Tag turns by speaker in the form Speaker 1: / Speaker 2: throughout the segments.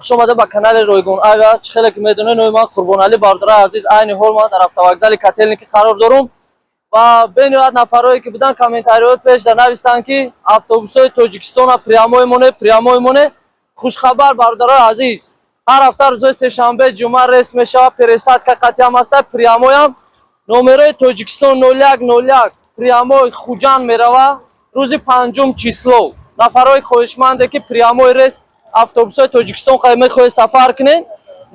Speaker 1: شما با کانال رویگون آگاه چخیلی که میدونه نوی ما قربان علی بارداره عزیز عین حال ما در автовокзали Котельники قرار دارم و بین نفرایی که بودن کامنتاریات پیش در نویسن که اتوبوس‌های تاجیکستان پریاموی مونه خوش خبر بارداره عزیز هر هفته روز سه شنبه جمعه رس میشه پرسات که قطعی هم است پریاموی هم نمره تاجیکستان 0101 پریاموی خوجان میروه روز پنجم چیسلو نفرای خواهشمنده که پریاموی رس автобусҳои тоҷикистон мехоҳед сафар кунед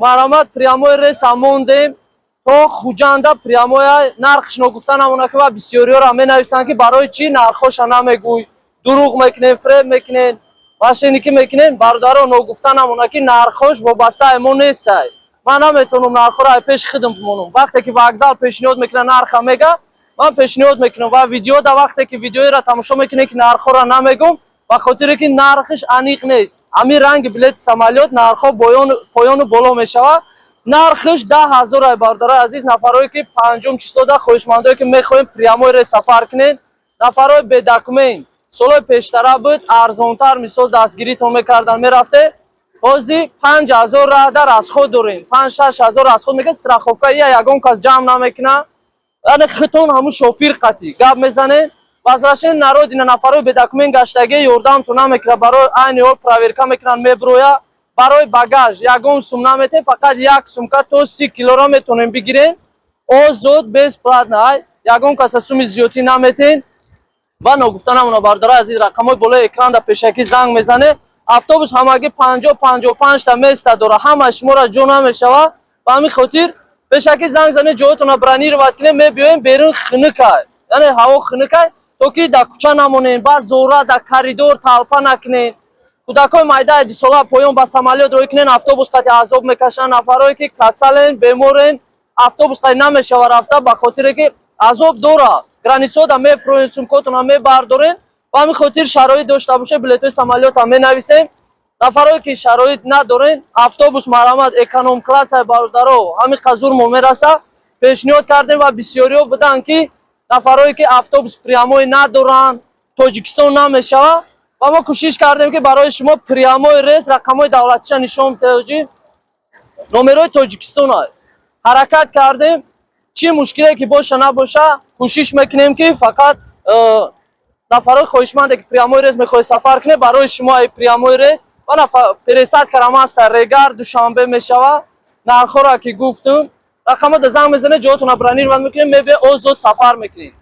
Speaker 1: марҳамат прямои рейс амондем то хуҷанда прямоя нархш ногуфта намона ки ва бисёриёро менависанд ки барои чӣ нархоша намегӯй дурӯғ мекунен фреб мекунен башеники мекунен бародаро ногуфта намона ки нархош вобаста мо нестай ман наметавонам нархоро пеш худам бимонам вақте ки вокзал пешниҳод мекуна нарха мега ман пешниҳод мекунам ва видеода вақте ки видеоро тамошо мекунем ки нархоро намегум ба хотире ки нархиш аниқ нест ҳамин ранги билети самолёт нархҳо поёну боло мешавад нархиш 10,000 бардора азиз нафарое ки панҷум числода хоҳишмандое ки мехоҳем прямои рейс сафар кунед нафарое бедокумент солҳои пештара буд арзонтар мисол дастгиритон мекардан мерафте ҳозир 5,000 рада расход дорем 5-6,000 расход мекунед страховка ягон кас ҷамъ намекуна яъне хитон ҳамун шофир қатӣ гап мезанед возвращение на родина нафарои бедокумент гаштаги ёрдамтон намекунад барои айни ҳол проверка мекунанд меброя барои багаж ягон сум наметем фақат як сумка то 30 килоро метонем бигирен озод бесплатно ягон каса суми зиёдӣ наметен ва ногуфта намона бардора азиз рақамҳои болои экранда пешакӣ занг мезане автобус ҳамагӣ 50-55 та места дора ҳама шуморо ҷо намешавад ба ҳамин хотир пешакӣ занг зане ҷоятонро бронировать кунем мебиёем берун хунукай яъне ҳаво хунукай то ки дар кӯча намонем баъд зора дар коридор талпа накунем кӯдакҳои майдаи 2 сола поён ба самолёт рӯй кунен автобус қати азоб мекашанд нафарое ки касален беморен автобус қати намешава рафта ба хотире ки азоб дора границаода мефурӯен сумкотонро мебардорен ба ҳамин хотир шароит дошта бошед билетҳои самолётро менависем нафарое ки шароит надорен автобус марҳамат эконом класса бародаро ҳамин хазур мо мераса пешниҳод кардем ва бисёриҳо буданд ки нафарое ки автобус прямои надоранд тоҷикистон намешавад ва мо кӯшиш кардем ки барои шумо прямои рейс рақамҳои давлатиша нишон медиҳем номерои тоҷикистон ҳаракат кардем чӣ мушкиле ки боша набоша кӯшиш мекунем ки фақат нафарои хоҳишманде ки прямои рейс мехоҳед сафар кунед барои шумо прямои рейс ва пересадкарам аста регар душанбе мешавад нархҳоро ки гуфтум рақамҳода занг мезанед ҷоятонро бронировать мекунем мебе озод сафар мекунед